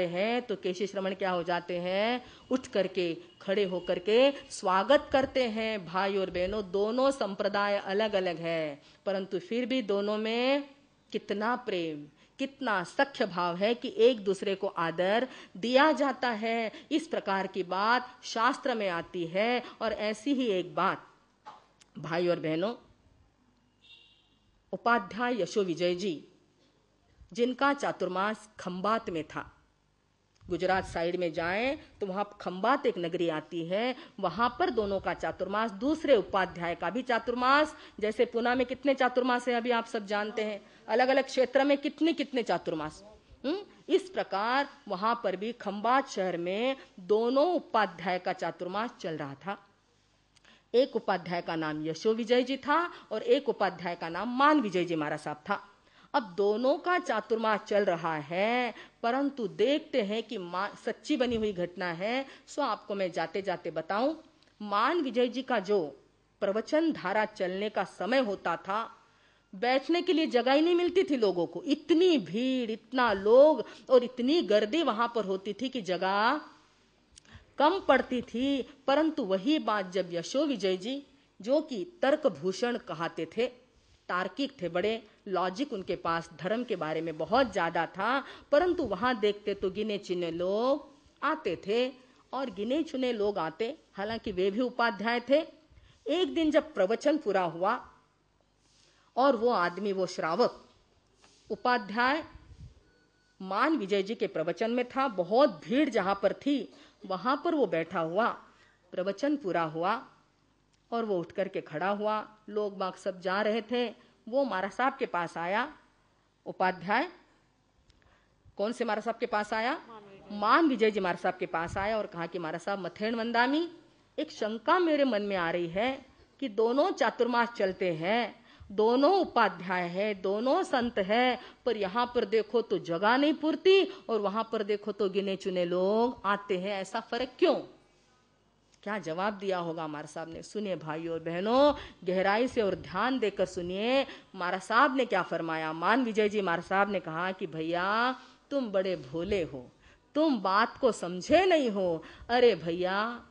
हैं तो केशी श्रमण क्या हो जाते हैं, उठ करके खड़े होकर के स्वागत करते हैं। भाई और बहनों, दोनों संप्रदाय अलग अलग है, परंतु फिर भी दोनों में कितना प्रेम, कितना सख्य भाव है कि एक दूसरे को आदर दिया जाता है। इस प्रकार की बात शास्त्र में आती है। और ऐसी ही एक बात भाई और बहनों, उपाध्याय यशो विजय जी, जिनका चातुर्मास खंबात में था, गुजरात साइड में जाएं तो वहां खंबात एक नगरी आती है, वहां पर दोनों का चातुर्मास, दूसरे उपाध्याय का भी चातुर्मास, जैसे पुणे में कितने चातुर्मास है अभी आप सब जानते हैं, अलग अलग क्षेत्र में कितने कितने चातुर्मास। इस प्रकार वहां पर भी खंबात शहर में दोनों उपाध्याय का चातुर्मास चल रहा था। एक उपाध्याय का नाम यशो विजय जी था और एक उपाध्याय का नाम मान विजय जी महाराज साहब था। अब दोनों का चातुर्मास चल रहा है, परंतु देखते हैं कि सच्ची बनी हुई घटना है, सो आपको मैं जाते जाते बताऊं। मान विजय जी का जो प्रवचन धारा चलने का समय होता था, बैठने के लिए जगह ही नहीं मिलती थी लोगों को, इतनी भीड़, इतना लोग और इतनी गर्दी वहां पर होती थी कि जगह कम पड़ती थी। परंतु वही बात जब यशो विजय जी, जो कि तर्क भूषण कहते थे, तार्किक थे, बड़े लॉजिक उनके पास धर्म के बारे में बहुत ज्यादा था, परंतु वहां देखते तो गिने चुने लोग आते थे। और गिने चुने लोग आते, हालांकि वे भी उपाध्याय थे। एक दिन जब प्रवचन पूरा हुआ और वो आदमी, वो श्रावक उपाध्याय मान विजय जी के प्रवचन में था, बहुत भीड़ जहां पर थी वहां पर वो बैठा हुआ, प्रवचन पूरा हुआ और वो उठ करके खड़ा हुआ, लोग बाग सब जा रहे थे, वो महाराज साहब के पास आया। उपाध्याय कौन से महाराज साहब के पास आया? मान विजय जी महाराज साहब के पास आया और कहा कि महाराज साहब मथेण वंदामी, एक शंका मेरे मन में आ रही है कि दोनों चातुर्मास चलते हैं, दोनों उपाध्याय है, दोनों संत है, पर यहाँ पर देखो तो जगह नहीं पूरती और वहां पर देखो तो गिने चुने लोग आते हैं, ऐसा फर्क क्यों? क्या जवाब दिया होगा महाराज साहब ने? सुनिए भाइयों और बहनों, गहराई से और ध्यान देकर सुनिए। महाराज साहब ने क्या फरमाया? मान विजय जी महाराज साहब ने कहा कि भैया तुम बड़े भोले हो, तुम बात को समझे नहीं हो। अरे भैया,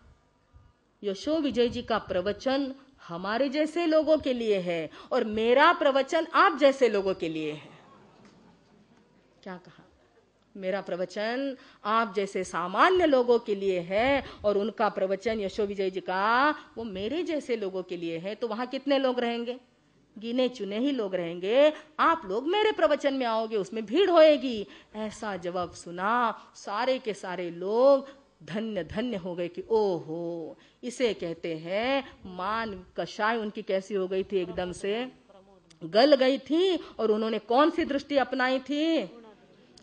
यशो विजय जी का प्रवचन हमारे जैसे लोगों के लिए है और मेरा प्रवचन आप जैसे लोगों के लिए है। क्या कहा? मेरा प्रवचन आप जैसे सामान्य लोगों के लिए है और उनका प्रवचन यशो विजय जी का वो मेरे जैसे लोगों के लिए है। तो वहां कितने लोग रहेंगे? गिने चुने ही लोग रहेंगे। आप लोग मेरे प्रवचन में आओगे, उसमें भीड़ होएगी। ऐसा जवाब सुना, सारे के सारे लोग धन्य धन्य हो गए कि ओहो, इसे कहते हैं मान कषाय उनकी कैसी हो गई थी, एकदम से गल गई थी। और उन्होंने कौन सी दृष्टि अपनाई थी?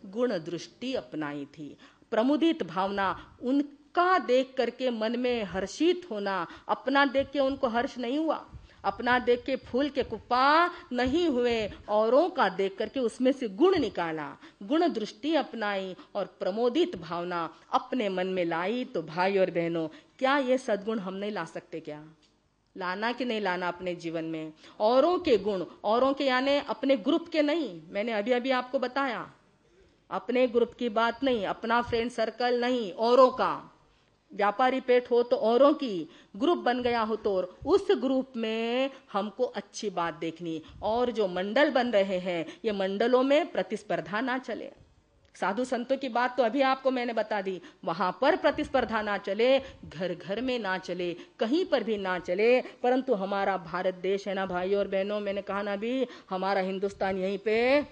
गुण दृष्टि अपनाई थी। प्रमुदित भावना, उनका देख करके मन में हर्षित होना, अपना देख के उनको हर्ष नहीं हुआ, अपना देख के फूल के कुप्पा नहीं हुए, औरों का देख करके उसमें से गुण निकाला, गुण दृष्टि अपनाई और प्रमोदित भावना अपने मन में लाई। तो भाई और बहनों, क्या ये सद्गुण हम नहीं ला सकते? क्या लाना कि नहीं लाना अपने जीवन में? औरों के गुण, औरों के यानी अपने ग्रुप के नहीं, मैंने अभी अभी आपको बताया, अपने ग्रुप की बात नहीं, अपना फ्रेंड सर्कल नहीं, औरों का। व्यापारी पेट हो तो औरों की, ग्रुप बन गया हो तो उस ग्रुप में हमको अच्छी बात देखनी। और जो मंडल बन रहे हैं, ये मंडलों में प्रतिस्पर्धा ना चले। साधु संतों की बात तो अभी आपको मैंने बता दी, वहां पर प्रतिस्पर्धा ना चले, घर घर में ना चले, कहीं पर भी ना चले। परंतु हमारा भारत देश है ना भाइयों और बहनों, मैंने कहा ना अभी, हमारा हिंदुस्तान यहीं पे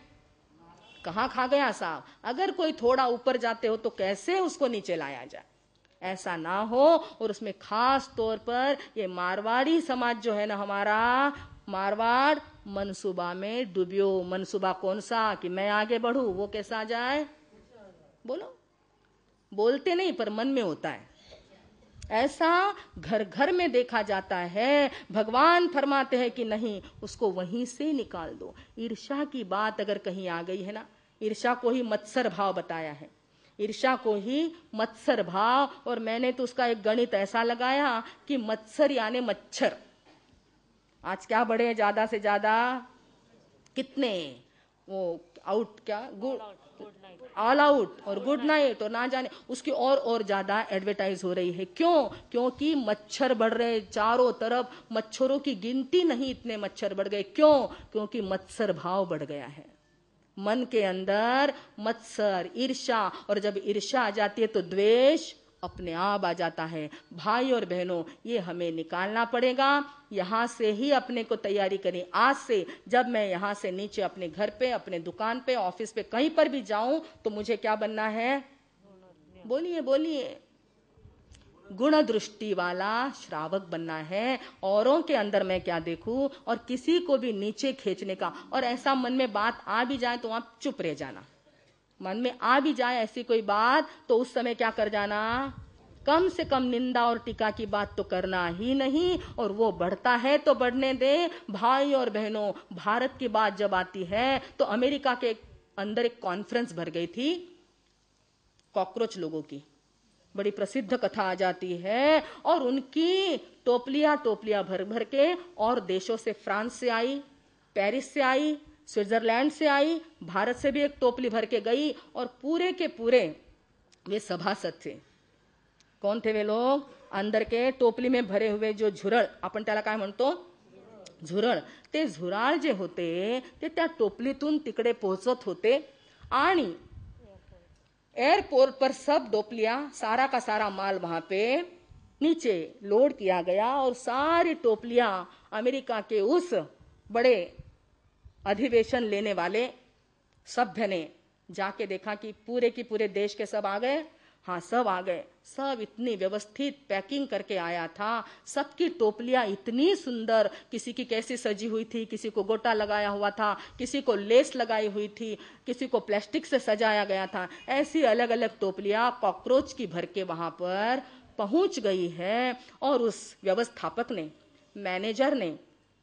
कहाँ खा गया साहब। अगर कोई थोड़ा ऊपर जाते हो तो कैसे उसको नीचे लाया जाए, ऐसा ना हो। और उसमें खास तौर पर ये मारवाड़ी समाज जो है ना हमारा, मारवाड़ मनसूबा में डूबियो। मनसूबा कौन सा? कि मैं आगे बढ़ू, वो कैसा आ जाए? बोलो, बोलते नहीं पर मन में होता है। ऐसा घर घर में देखा जाता है। भगवान फरमाते हैं कि नहीं, उसको वहीं से निकाल दो। ईर्ष्या की बात अगर कहीं आ गई है ना, ईर्ष्या को ही मत्सर भाव बताया है, ईर्ष्या को ही मत्सर भाव। और मैंने तो उसका एक गणित ऐसा लगाया कि मत्सर यानी मच्छर। आज क्या बढ़े ज्यादा से ज्यादा? कितने वो आउट, क्या ऑल आउट और गुड नाइट और ना जाने उसकी और ज्यादा एडवर्टाइज हो रही है। क्यों? क्योंकि मच्छर बढ़ रहे चारों तरफ, मच्छरों की गिनती नहीं, इतने मच्छर बढ़ गए। क्यों? क्योंकि मत्सर भाव बढ़ गया है मन के अंदर, मत्सर, ईर्ष्या, और जब ईर्ष्या आ जाती है तो द्वेष अपने आप आ जाता है। भाई और बहनों, ये हमें निकालना पड़ेगा। यहां से ही अपने को तैयारी करें। आज से जब मैं यहां से नीचे अपने घर पे, अपने दुकान पे, ऑफिस पे, कहीं पर भी जाऊं तो मुझे क्या बनना है? बोलिए बोलिए। गुण दृष्टि वाला श्रावक बनना है। औरों के अंदर मैं क्या देखूं और किसी को भी नीचे खींचने का, और ऐसा मन में बात आ भी जाए तो आप चुप रह जाना। मन में आ भी जाए ऐसी कोई बात तो उस समय क्या कर जाना? कम से कम निंदा और टीका की बात तो करना ही नहीं, और वो बढ़ता है तो बढ़ने दे। भाई और बहनों, भारत की बात जब आती है तो अमेरिका के अंदर एक कॉन्फ्रेंस भर गई थी कॉकरोच लोगों की, बड़ी प्रसिद्ध कथा आ जाती है, और उनकी टोपलियां टोपलियां भर भर के और देशों से, फ्रांस से आई, पेरिस से आई, स्विट्जरलैंड से आई, भारत से भी एक टोपली भर के गई, और पूरे के पूरे वे सभासद थे। कौन थे वे लोग? अंदर के टोपली में भरे हुए जो झुरळ, आपण त्याला काय म्हणतो? झुरळ. ते झुराळ जे होते ते त्या टोपलीतून तिकडे पोहोचत होते, आणि एयरपोर्ट पर सब टोपलियां, सारा का सारा माल वहां पे नीचे लोड किया गया, और सारी टोपलियां अमेरिका के उस बड़े अधिवेशन लेने वाले सभ्य ने जाके देखा कि पूरे की पूरे देश के सब आ गए। हाँ, सब आ गए। सब इतनी व्यवस्थित पैकिंग करके आया था। सबकी टोपलियां इतनी सुंदर, किसी की कैसी सजी हुई थी, किसी को गोटा लगाया हुआ था, किसी को लेस लगाई हुई थी, किसी को प्लास्टिक से सजाया गया था। ऐसी अलग अलग टोपलियां कॉकरोच की भर के वहां पर पहुंच गई है। और उस व्यवस्थापक ने, मैनेजर ने,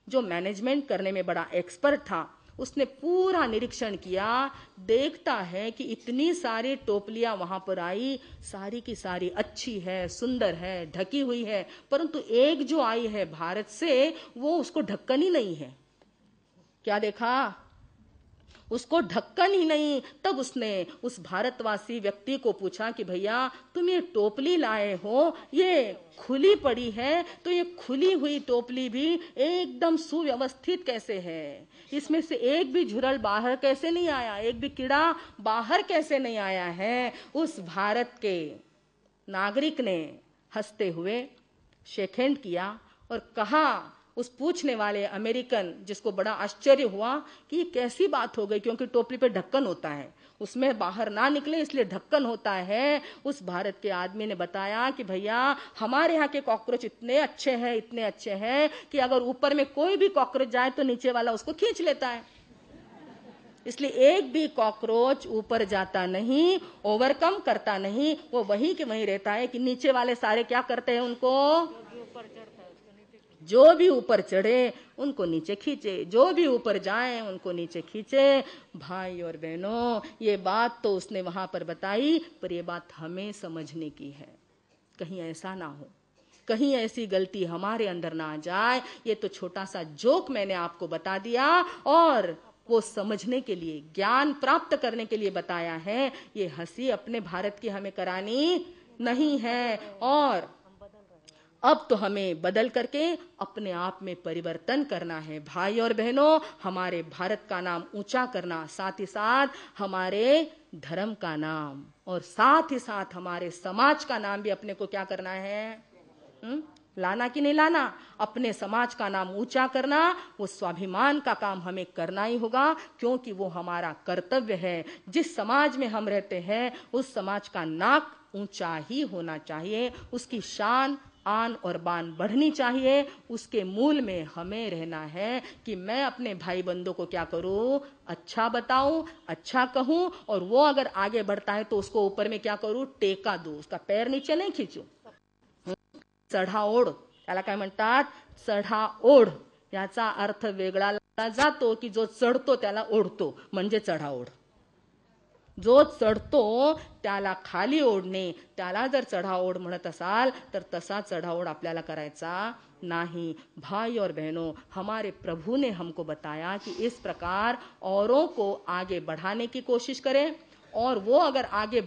जो मैनेजमेंट करने में बड़ा एक्सपर्ट था, उसने पूरा निरीक्षण किया। देखता है कि इतनी सारी टोपलियां वहां पर आई, सारी की सारी अच्छी है, सुंदर है, ढकी हुई है, परंतु एक जो आई है भारत से, वो उसको ढक्कन ही नहीं है। क्या देखा? उसको ढक्कन ही नहीं। तब उसने उस भारतवासी व्यक्ति को पूछा कि भैया, तुम ये टोपली लाए हो, ये खुली पड़ी है, तो ये खुली हुई टोपली भी एकदम सुव्यवस्थित कैसे है? इसमें से एक भी झुरल बाहर कैसे नहीं आया? एक भी कीड़ा बाहर कैसे नहीं आया है? उस भारत के नागरिक ने हंसते हुए शेक हैंड किया और कहा, उस पूछने वाले अमेरिकन, जिसको बड़ा आश्चर्य हुआ कि ये कैसी बात हो गई, क्योंकि टोपली पे ढक्कन होता है, उसमें बाहर ना निकले इसलिए ढक्कन होता है। उस भारत के आदमी ने बताया कि भैया, हमारे यहाँ के कॉकरोच इतने अच्छे हैं, इतने अच्छे हैं कि अगर ऊपर में कोई भी कॉकरोच जाए तो नीचे वाला उसको खींच लेता है। इसलिए एक भी कॉकरोच ऊपर जाता नहीं, ओवरकम करता नहीं, वो वहीं के वहीं रहता है कि नीचे वाले सारे क्या करते हैं, उनको, जो भी ऊपर चढ़े उनको नीचे खींचे, जो भी ऊपर जाए उनको नीचे खींचे। भाई और बहनों, ये बात तो उसने वहां पर बताई, पर ये बात हमें समझने की है। कहीं ऐसा ना हो, कहीं ऐसी गलती हमारे अंदर ना आ जाए। ये तो छोटा सा जोक मैंने आपको बता दिया, और वो समझने के लिए, ज्ञान प्राप्त करने के लिए बताया है। ये हंसी अपने भारत की हमें करानी नहीं है, और अब तो हमें बदल करके अपने आप में परिवर्तन करना है। भाई और बहनों, हमारे भारत का नाम ऊंचा करना, साथ ही साथ हमारे धर्म का नाम, और साथ ही साथ हमारे समाज का नाम भी अपने को क्या करना है? लाना कि नहीं लाना? अपने समाज का नाम ऊंचा करना, वो स्वाभिमान का काम हमें करना ही होगा, क्योंकि वो हमारा कर्तव्य है। जिस समाज में हम रहते हैं उस समाज का नाक ऊंचा ही होना चाहिए, उसकी शान, आन और बान बढ़नी चाहिए। उसके मूल में हमें रहना है कि मैं अपने भाई बंधुओं को क्या करूं? अच्छा बताऊं, अच्छा कहूं, और वो अगर आगे बढ़ता है तो उसको ऊपर में क्या करूं? टेका दूं, उसका पैर नीचे नहीं खींचू। चढाओढ, त्याला काय म्हणतात? चढाओढ. याचा अर्थ वेगळा जातो की जो चढतो त्याला ओढतो, म्हणजे चढाओढ. जो चढतो त्याला खाली ओढणे, त्याला जर चढाओढ म्हणत असाल तर तसा चढाओढ आपल्याला करायचा नहीं। भाई और बहनों, हमारे प्रभु ने हमको बताया कि इस प्रकार औरों को आगे बढ़ाने की कोशिश करें, और वो अगर आगे